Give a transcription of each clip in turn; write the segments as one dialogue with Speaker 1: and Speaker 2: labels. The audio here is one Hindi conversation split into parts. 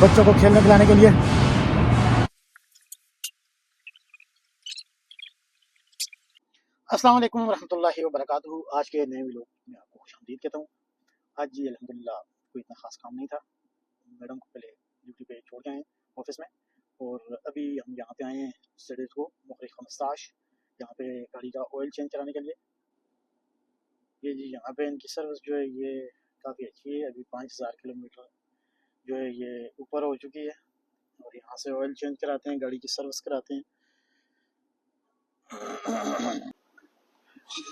Speaker 1: बच्चों को खेलने खिलाने के लिए। अस्सलाम वालेकुम रहमतुल्लाहि व बरकातहू। आज के नए व्लॉग में आपको खुशामदीद कहता हूँ। आज जी अल्हम्दुलिल्लाह कोई इतना ख़ास काम नहीं था। मैडम को पहले ड्यूटी पे छोड़ के आए ऑफिस में, और अभी हम यहाँ पे आए हैं स्टडीज़ को मुखरिफ मसाज, यहाँ पे गाड़ी का ऑयल चेंज कराने के लिए। ये जी यहाँ पे इनकी सर्विस जो है ये काफ़ी अच्छी है। अभी 5000 किलोमीटर जो है ये ऊपर हो चुकी है, और यहाँ से ऑयल चेंज कराते हैं, गाड़ी की सर्विस कराते हैं।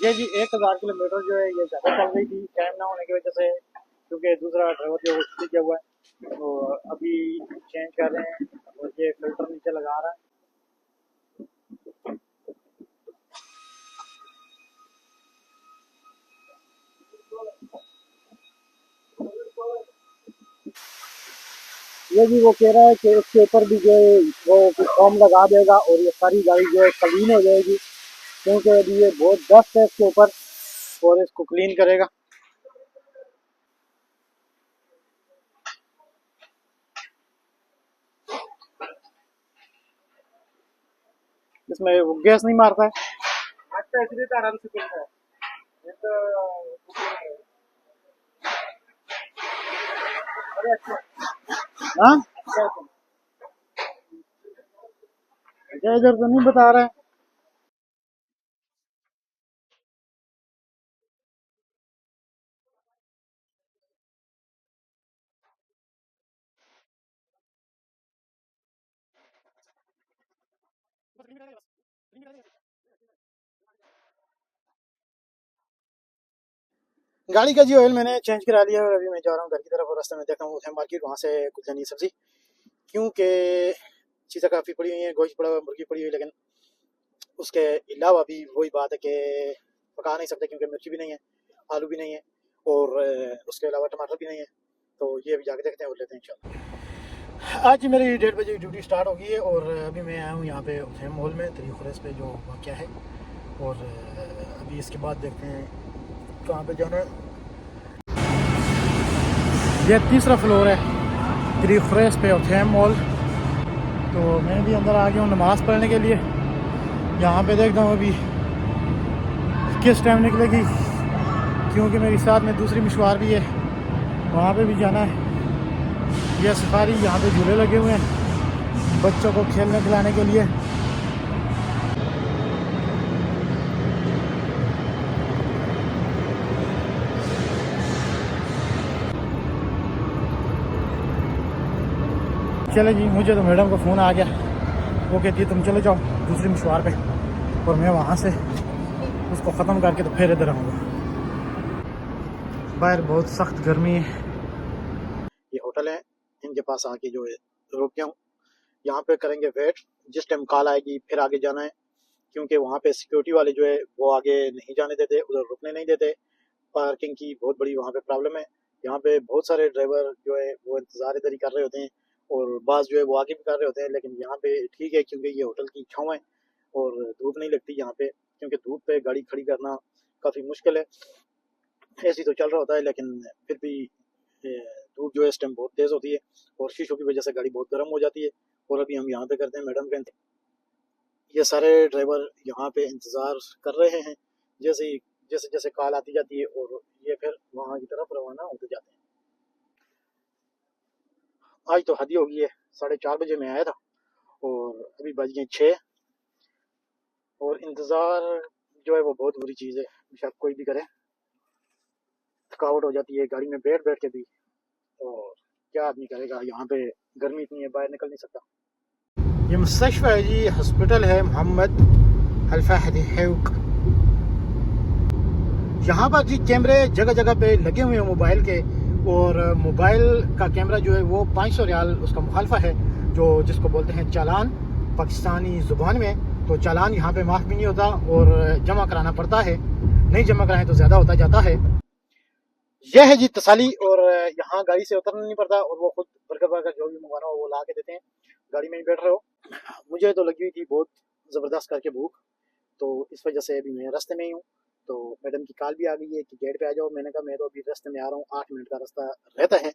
Speaker 1: ये जी 1000 किलोमीटर जो है ये ज़्यादा चल रही थी टाइम ना होने की वजह से, क्योंकि दूसरा ड्राइवर जो है वो छुट्टी किया हुआ है। तो अभी चेंज कर रहे हैं, और ये फिल्टर नीचे लगा रहा है। ये भी वो कह रहा है कि इसके ऊपर भी जो है वो फॉर्म लगा देगा, और ये सारी गाड़ी जो है क्लीन हो जाएगी, क्योंकि अभी ये बहुत डस्ट है इसके ऊपर, और इसको क्लीन करेगा। इसमें वो गैस नहीं मारता है। अच्छा, इसलिए तो आराम से चलता है। ये तो अरे अच्छा। हाँ, अच्छा इधर तो नहीं बता रहा है। गाड़ी का जी ऑयल मैंने चेंज करा लिया, और अभी मैं जा रहा हूँ घर की तरफ, और रास्ते में देखता हूँ उधर मार्केट, वहाँ से कुछ लेनी सब्जी, क्योंकि चीज़ें काफ़ी पड़ी हुई हैं। गोश्त पड़ा हुआ, मुर्गी पड़ी हुई, लेकिन उसके अलावा भी वही बात है कि पका नहीं सकते, क्योंकि मिर्ची भी नहीं है, आलू भी नहीं है, और उसके अलावा टमाटर भी नहीं है। तो ये अभी जाके देखते हैं और लेते हैं इंशाल्लाह। आज मेरी 1:30 बजे ड्यूटी स्टार्ट हो गई है, और अभी मैं आया हूँ यहाँ पे उथैम मॉल में, तरीक़ खुरैस पे जो वाक़या है, और अभी इसके बाद देखते हैं कहाँ पे जाना है। ये तीसरा फ्लोर है तरीक़ खुरैस पे उथैम मॉल। तो मैं भी अंदर आ गया हूँ नमाज़ पढ़ने के लिए। यहाँ पे देखता हूँ अभी किस टाइम निकलेगी, क्योंकि मेरी साथ में दूसरी मशवार भी है, वहाँ पे भी जाना है। यह सफारी, यहाँ पे झूले लगे हुए हैं बच्चों को खेलने खिलाने के लिए। चले जी, मुझे तो मैडम का फ़ोन आ गया, वो कहती है तुम चले जाओ दूसरी मशवार पे, और मैं वहाँ से उसको ख़त्म करके तो फिर इधर आऊँगा। बाहर बहुत सख्त गर्मी है। ये होटल है, इनके पास आके जो है रुक गया हूँ। यहाँ पे करेंगे वेट, जिस टाइम कॉल आएगी फिर आगे जाना है, क्योंकि वहाँ पे सिक्योरिटी वाले जो है वो आगे नहीं जाने देते, उधर रुकने नहीं देते। पार्किंग की बहुत बड़ी वहाँ पे प्रॉब्लम है। यहाँ पे बहुत सारे ड्राइवर जो है वो इंतज़ार इधर ही कर रहे होते हैं, और बास जो है वो आगे भी कर रहे होते हैं, लेकिन यहाँ पे ठीक है, क्योंकि ये होटल की छाँव है और धूप नहीं लगती यहाँ पे, क्योंकि धूप पे गाड़ी खड़ी करना काफ़ी मुश्किल है। ऐसी तो चल रहा होता है, लेकिन फिर भी धूप जो है इस टाइम बहुत तेज़ होती है, और शीशों की वजह से गाड़ी बहुत गर्म हो जाती है। और अभी हम यहाँ पे करते हैं मैडम का ये सारे ड्राइवर यहाँ पे इंतज़ार कर रहे हैं, जैसे जैसे जैसे कॉल आती जाती है, और ये फिर वहाँ की तरफ रवाना होते जाते हैं। आज तो हद ही हो गई है, 4:30 बजे मैं आया था, और अभी बज गए 6, और इंतज़ार जो है वो बहुत बुरी चीज़ है, बेशक कोई भी करे, थकावट हो जाती है गाड़ी में बैठ बैठ के भी। और क्या आदमी करेगा, यहाँ पे गर्मी इतनी है, बाहर निकल नहीं सकता। ये मुस्तशफा है जी, हॉस्पिटल है मोहम्मद अल-फहद हैक। यहाँ पर जी कैमरे जगह जगह पे लगे हुए हैं मोबाइल के, और मोबाइल का कैमरा जो है वो 500 रियाल उसका मुखालफा है, जो जिसको बोलते हैं चालान पाकिस्तानी ज़ुबान में। तो चालान यहाँ पे माफ़ भी नहीं होता, और जमा कराना पड़ता है, नहीं जमा कराएं तो ज़्यादा होता जाता है। यह है जी तसाली, और यहाँ गाड़ी से उतरना नहीं पड़ता, और वो खुद बर्गर बर्गर जो भी मंगवाना हो वो ला के देते हैं, गाड़ी में ही बैठ रहे हो। मुझे तो लगी हुई थी बहुत ज़बरदस्त करके भूख, तो इस वजह से अभी मैं रास्ते में ही हूँ। तो मैडम की कॉल भी आ गई है कि गेट पे आ जाओ। मैंने कहा मैं तो अभी रास्ते में आ रहा हूँ, 8 मिनट का रास्ता रहता है।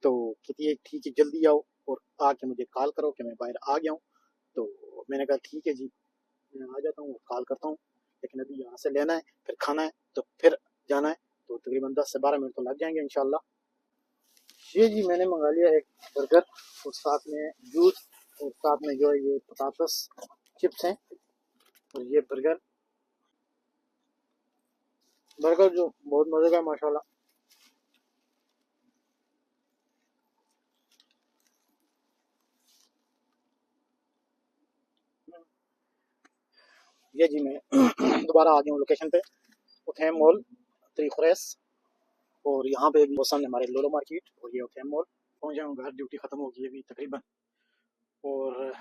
Speaker 1: तो कहती है ठीक है जल्दी आओ, और आके मुझे कॉल करो कि मैं बाहर आ गया हूँ। तो मैंने कहा ठीक है जी, मैं आ जाता हूँ, कॉल करता हूँ। लेकिन अभी यहाँ से लेना है, फिर खाना है, तो फिर जाना है, तो तकरीबन 10 से 12 मिनट तो लग जाएंगे इंशाल्लाह। ये जी मैंने मंगा लिया एक बर्गर और साथ में जूस और साथ में जो है ये पतातस चिप्स हैं और ये बर्गर बर्गर जो बहुत मजे का है माशाल्लाह। ये जी मैं दोबारा आ गया हूँ लोकेशन पे, उथेम मॉल, त्रिखुरेस। और यहाँ पे भी वो सामने हमारे लोलो मार्केट और ये उथेम मॉल। पहुँच जाऊँ, घर ड्यूटी खत्म होगी अभी तकरीबन। और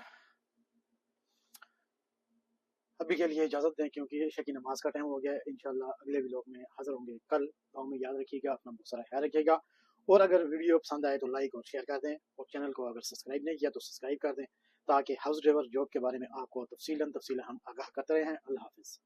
Speaker 1: अभी के लिए इजाज़त दें क्योंकि ईशा की नमाज का टाइम हो गया है। इंशाल्लाह अगले व्लॉग में हाजिर होंगे कल। तो में याद रखिएगा, अपना बहुत सारा ख्याल रखिएगा। और अगर वीडियो पसंद आए तो लाइक और शेयर कर दें, और चैनल को अगर सब्सक्राइब नहीं किया तो सब्सक्राइब कर दें, ताकि हाउस ड्राइवर जॉब के बारे में आपको तफसीलन हम आगाह करते रहें। अल्लाह हाफिज़।